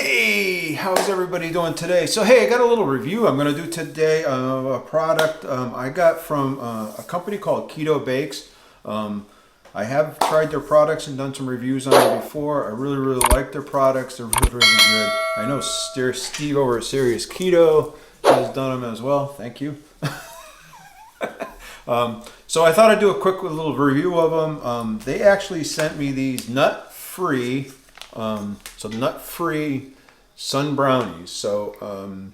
Hey, how's everybody doing today? So hey, I got a little review I'm going to do today of a product I got from a company called Ketobakes. I have tried their products and done some reviews on them before. I really like their products. They're really good. I know Steve over at Serious Keto has done them as well. Thank you. So I thought I'd do a quick little review of them. They actually sent me these nut-free nut-free Sun Brownies. So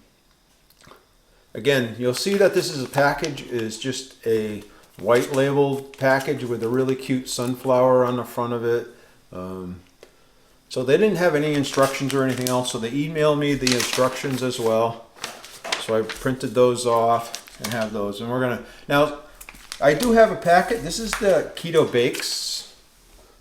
again, you'll see that this is a package is just a white labeled package with a really cute sunflower on the front of it. So they didn't have any instructions or anything else, so they emailed me the instructions as well. So I printed those off and have those. And we're gonna, now I do have a packet. This is the Ketobakes.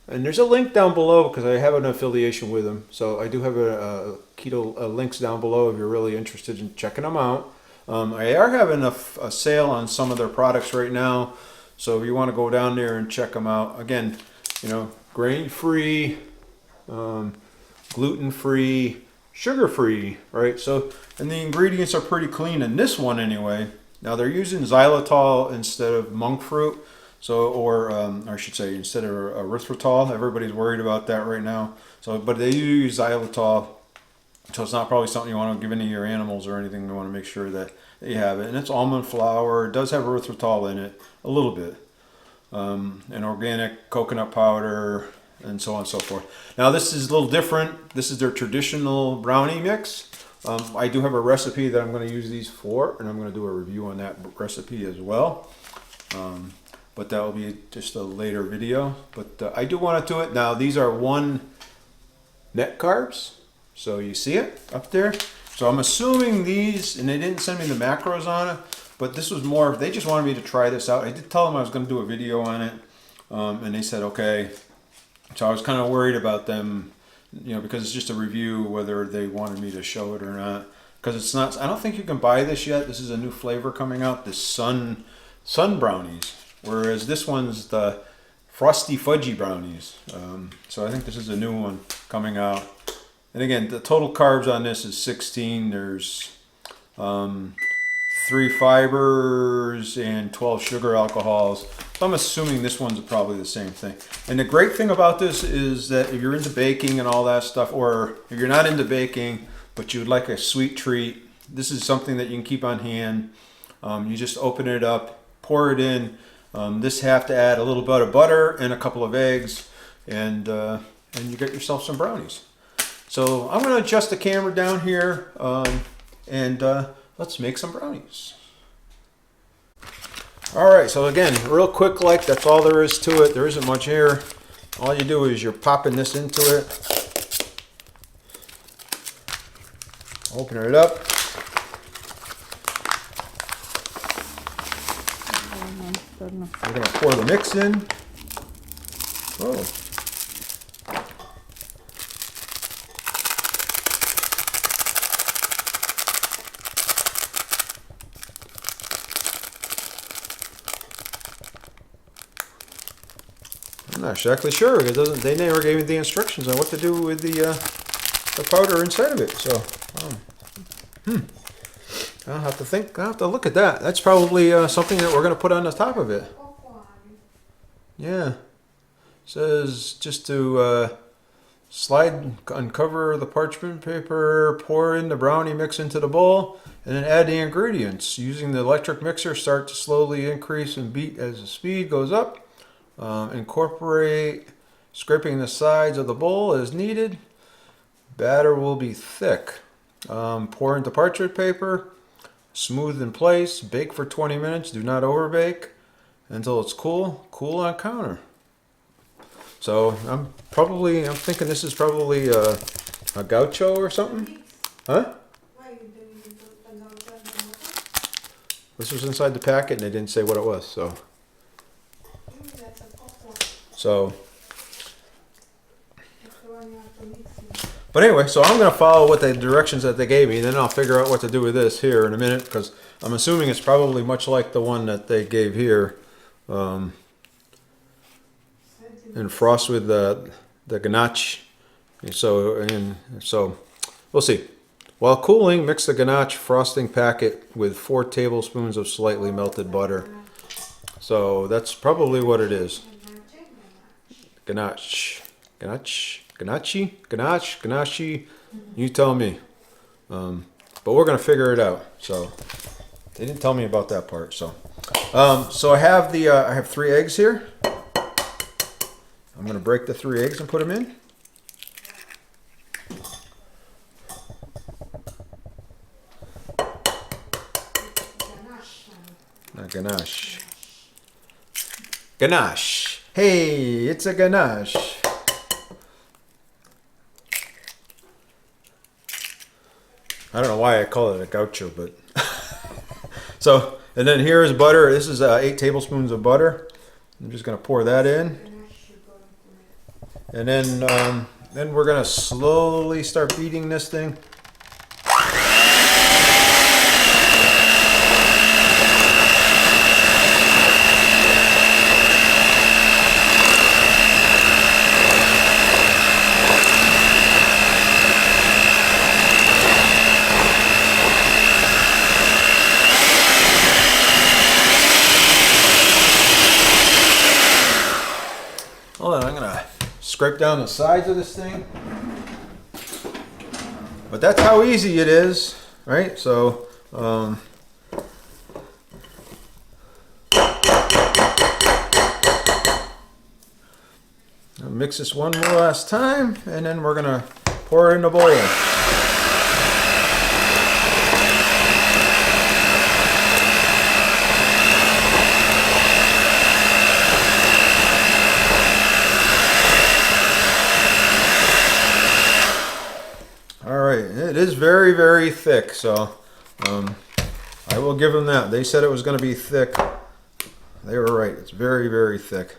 And there's a link down below because I have an affiliation with them. So I do have a keto links down below if you're really interested in checking them out. I are having a sale on some of their products right now. So if you want to go down there and check them out. Again, you know, grain-free, gluten-free, sugar-free, right? So, and the ingredients are pretty clean in this one anyway. Now they're using xylitol instead of monk fruit. So, or I should say, instead of erythritol, everybody's worried about that right now. So, but they use xylitol, so it's not probably something you want to give any of your animals or anything. You want to make sure that you have it. And it's almond flour. It does have erythritol in it, a little bit. And organic coconut powder, and so on and so forth. Now, this is a little different. This is their traditional brownie mix. I do have a recipe that I'm going to use these for, and I'm going to do a review on that recipe as well. But that will be just a later video. But I do want to do it. Now, these are 1 net carbs. So you see it up there. So I'm assuming these, and they didn't send me the macros on it, but this was more, they just wanted me to try this out. I did tell them I was going to do a video on it. And they said, okay. So I was kind of worried about them, you know, because it's just a review, whether they wanted me to show it or not. Because it's not, I don't think you can buy this yet. This is a new flavor coming out, this Sun Brownies. Whereas this one's the Frosty Fudgy Brownies. So I think this is a new one coming out. And again, the total carbs on this is 16. There's 3 fibers and 12 sugar alcohols. So I'm assuming this one's probably the same thing. And the great thing about this is that if you're into baking and all that stuff, or if you're not into baking, but you would like a sweet treat, this is something that you can keep on hand. You just open it up, pour it in. This have to add a little bit of butter and a couple of eggs, and you get yourself some brownies. So I'm going to adjust the camera down here, and let's make some brownies. All right, so again, real quick, like that's all there is to it. There isn't much here. All you do is you're popping this into it, open it up. We're going to pour the mix in. Oh. I'm not exactly sure. It doesn't. They never gave me the instructions on what to do with the powder inside of it. So, I'll have to think. I'll have to look at that. That's probably something that we're going to put on the top of it. Yeah. It says just to uncover the parchment paper, pour in the brownie mix into the bowl, and then add the ingredients. Using the electric mixer, start to slowly increase and beat as the speed goes up. Incorporate scraping the sides of the bowl as needed. Batter will be thick. Pour into parchment paper. Smooth in place. Bake for 20 minutes. Do not overbake until it's cool. Cool on counter. So I'm thinking this is probably a gaucho or something. Huh? This was inside the packet and they didn't say what it was. So. But anyway, so I'm going to follow what the directions that they gave me, then I'll figure out what to do with this here in a minute, because I'm assuming it's probably much like the one that they gave here. And frost with the ganache. And so we'll see. While cooling, mix the ganache frosting packet with 4 tablespoons of slightly melted butter. So that's probably what it is. Ganache. Ganache. You tell me. But we're going to figure it out. So they didn't tell me about that part. So I have I have 3 eggs here. I'm going to break the 3 eggs and put them in. Not ganache. Ganache. Hey, it's a ganache. I don't know why I call it a gaucho, but so, and then here is butter. This is 8 tablespoons of butter. I'm just going to pour that in, and then we're going to slowly start beating this thing. Hold on, I'm gonna scrape down the sides of this thing. But that's how easy it is, right? So, I'll mix this one more last time, and then we're gonna pour it in the bowl. It is very, very thick, so I will give them that. They said it was going to be thick. They were right. It's very, very thick.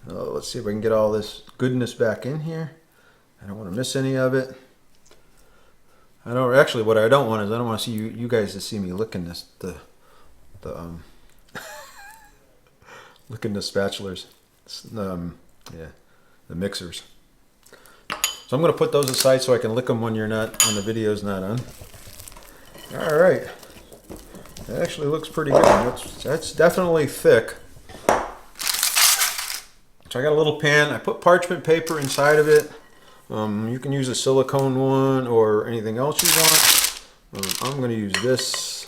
Let's see if we can get all this goodness back in here. I don't want to miss any of it. I don't actually. What I don't want is I don't want to see you guys to see me licking this licking the spatulas. Yeah, the mixers. So I'm going to put those aside so I can lick them when the video's not on. All right, that actually looks pretty good. That's definitely thick. So I got a little pan. I put parchment paper inside of it. You can use a silicone one or anything else you want. I'm going to use this.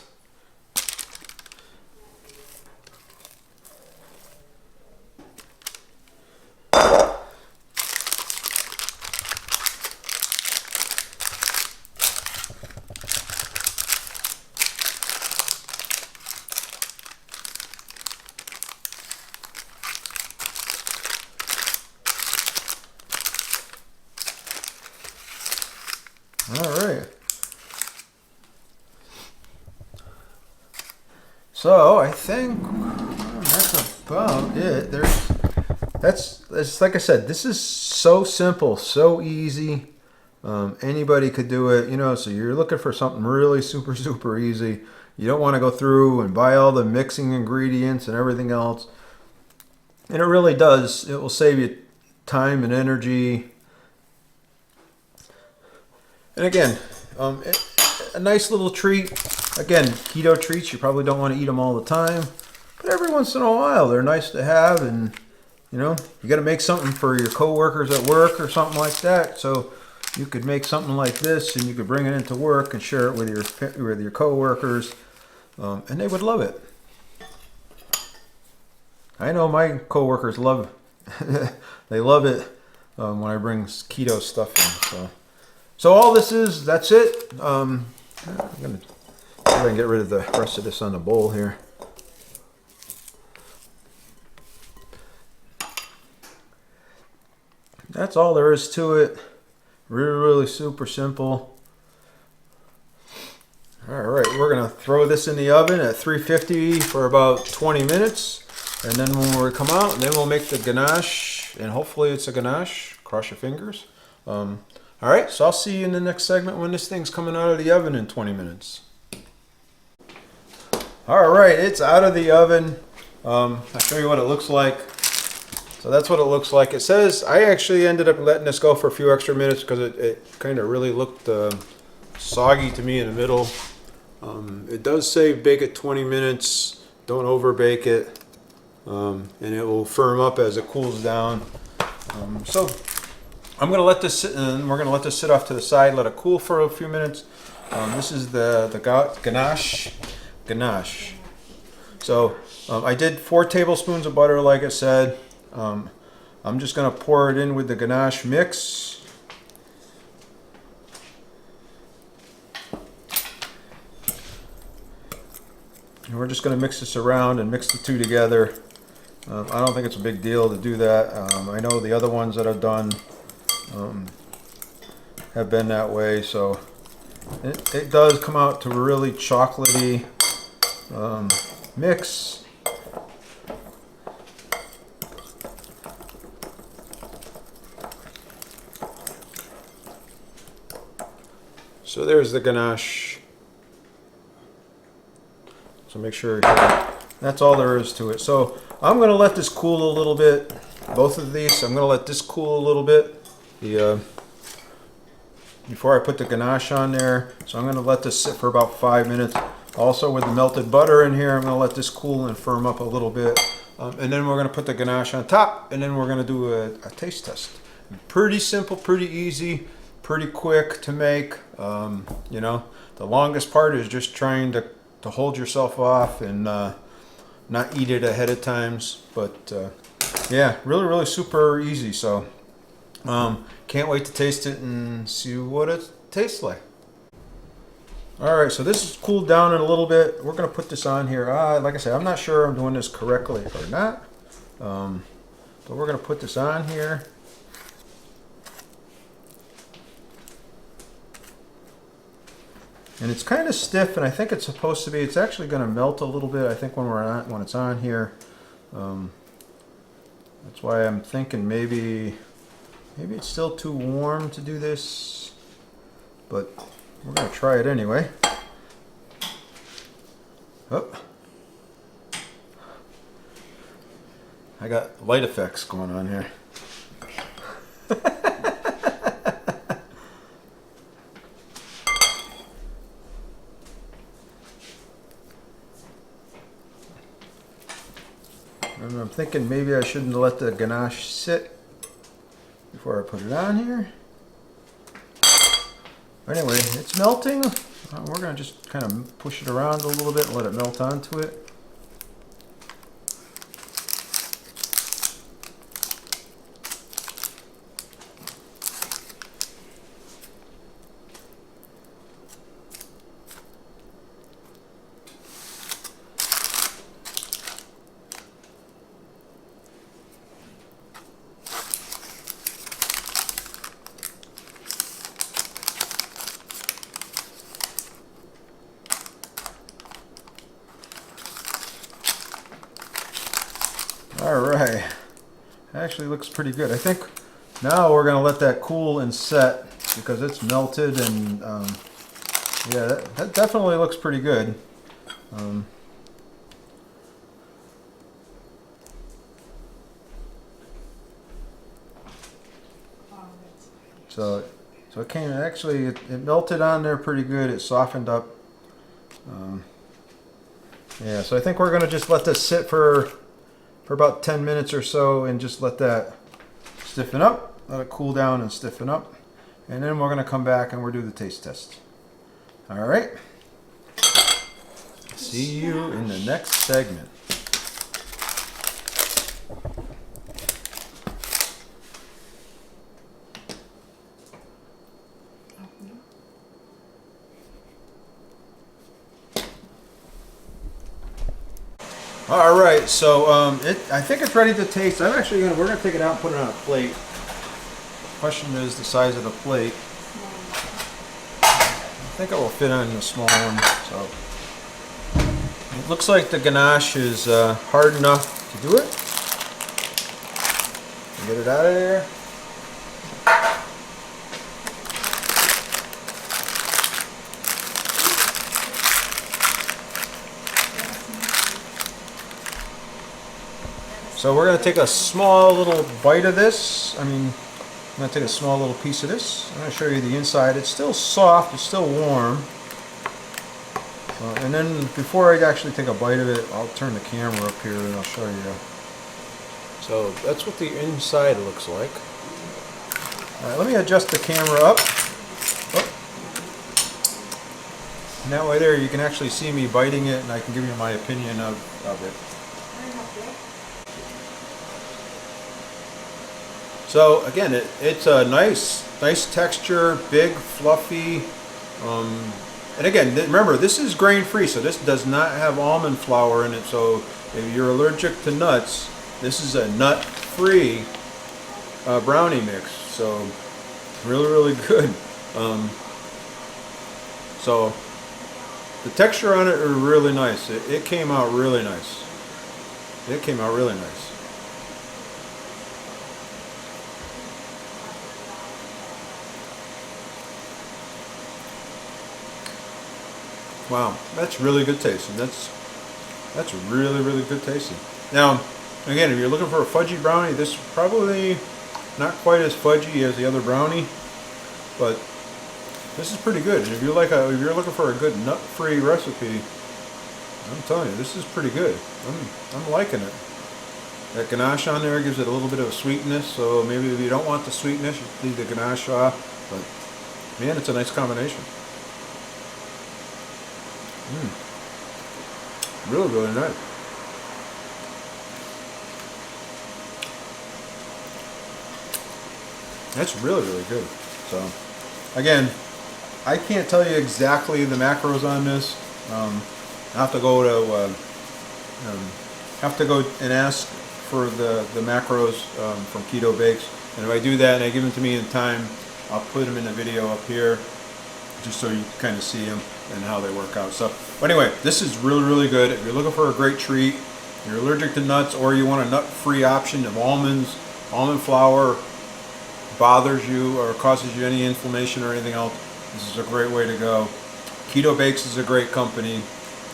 All right. So I think that's about it. That's like I said, this is so simple, so easy. Anybody could do it, you know, so you're looking for something really super easy. You don't want to go through and buy all the mixing ingredients and everything else. And it really does. It will save you time and energy. And again, a nice little treat. Again, keto treats, you probably don't want to eat them all the time. But every once in a while, they're nice to have. And, you know, you got to make something for your coworkers at work or something like that. So you could make something like this and you could bring it into work and share it with your coworkers. And they would love it. I know my coworkers love it. They love it when I bring keto stuff in. So all this is, that's it. I'm going to see if I can get rid of the rest of this on the bowl here. That's all there is to it. Really super simple. All right, we're going to throw this in the oven at 350 for about 20 minutes. And then when we come out, then we'll make the ganache. And hopefully it's a ganache. Cross your fingers. All right, so I'll see you in the next segment when this thing's coming out of the oven in 20 minutes. All right, it's out of the oven. I'll show you what it looks like. So that's what it looks like. It says, I actually ended up letting this go for a few extra minutes because it kind of really looked soggy to me in the middle. It does say bake it 20 minutes. Don't over bake it. And it will firm up as it cools down. So I'm going to let this sit, and we're going to let this sit off to the side, let it cool for a few minutes. This is the ganache. So I did 4 tablespoons of butter, like I said. I'm just going to pour it in with the ganache mix. And we're just going to mix this around and mix the two together. I don't think it's a big deal to do that. I know the other ones that I've done have been that way, so it does come out to a really chocolatey mix. So there's the ganache. So make sure that's all there is to it. So I'm going to let this cool a little bit. Both of these, I'm going to let this cool a little bit before I put the ganache on there. So I'm going to let this sit for about 5 minutes. Also with the melted butter in here, I'm going to let this cool and firm up a little bit. And then we're going to put the ganache on top, and then we're going to do a taste test. Pretty simple, pretty easy, pretty quick to make. You know, the longest part is just trying to hold yourself off and not eat it ahead of times. But yeah, really super easy. So can't wait to taste it and see what it tastes like. All right, so this is cooled down in a little bit. We're gonna put this on here. Like I said, I'm not sure I'm doing this correctly or not. But we're gonna put this on here. And it's kind of stiff, and I think it's supposed to be. It's actually going to melt a little bit. I think when it's on here. That's why I'm thinking maybe it's still too warm to do this, but we're going to try it anyway. Oh, I got light effects going on here. And I'm thinking maybe I shouldn't let the ganache sit before I put it on here. Anyway, it's melting. We're going to just kind of push it around a little bit and let it melt onto it. All right, actually looks pretty good. I think now we're gonna let that cool and set because it's melted, and yeah, that definitely looks pretty good. So it came, actually it melted on there pretty good. It softened up. Yeah, so I think we're gonna just let this sit for about 10 minutes or so and just let that stiffen up, let it cool down and stiffen up. And then we're gonna come back and we'll do the taste test. All right. See you in the next segment. All right, so I think it's ready to taste. We're gonna take it out and put it on a plate. Question is the size of the plate. I think it will fit on the small one. So it looks like the ganache is hard enough to do it. Get it out of there. So we're going to take a small little bite of this. I'm going to take a small little piece of this. I'm going to show you the inside. It's still soft, it's still warm. And then before I actually take a bite of it, I'll turn the camera up here and I'll show you. So that's what the inside looks like. Alright, let me adjust the camera up. Oh. And that way there you can actually see me biting it and I can give you my opinion of it. So again, it's a nice texture, big, fluffy. And again, remember, this is grain-free, so this does not have almond flour in it. So if you're allergic to nuts, this is a nut-free brownie mix. So really, really good. So the texture on it is really nice. It came out really nice. It came out really nice. Wow, that's really good tasting. That's really, really good tasting. Now, again, if you're looking for a fudgy brownie, this is probably not quite as fudgy as the other brownie, but this is pretty good. And if you're looking for a good nut-free recipe, I'm telling you, this is pretty good. I'm liking it. That ganache on there gives it a little bit of a sweetness, so maybe if you don't want the sweetness, you leave the ganache off. But man, it's a nice combination. Really, really nice. That's really, really good. So, again, I can't tell you exactly the macros on this. I have to go and ask for the macros from Ketobakes, and if I do that and they give them to me in time, I'll put them in the video up here, just so you can kind of see them and how they work out. So anyway, this is really, really good. If you're looking for a great treat, you're allergic to nuts, or you want a nut-free option of almonds, almond flour bothers you or causes you any inflammation or anything else, this is a great way to go. Ketobakes is a great company.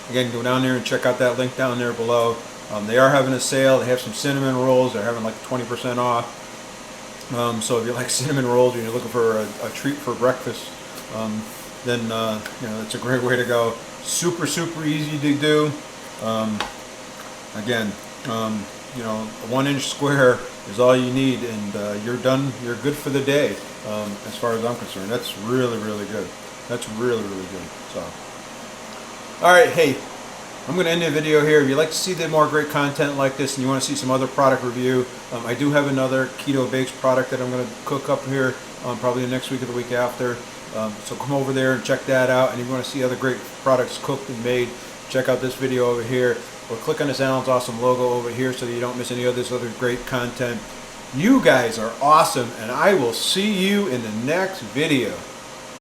Again, go down there and check out that link down there below. They are having a sale. They have some cinnamon rolls. They're having like 20% off. So if you like cinnamon rolls and you're looking for a treat for breakfast, then you know, it's a great way to go. Super, super easy to do. Again, you know, a 1-inch square is all you need, and you're done. You're good for the day, as far as I'm concerned. That's really, really good. That's really, really good. So, all right, hey, I'm going to end the video here. If you'd like to see more great content like this, and you want to see some other product review, I do have another Ketobakes product that I'm going to cook up here, probably the next week or the week after. So come over there and check that out. And if you want to see other great products cooked and made, check out this video over here, or click on this Alan's Awesome logo over here so that you don't miss any of this other great content. You guys are awesome, and I will see you in the next video.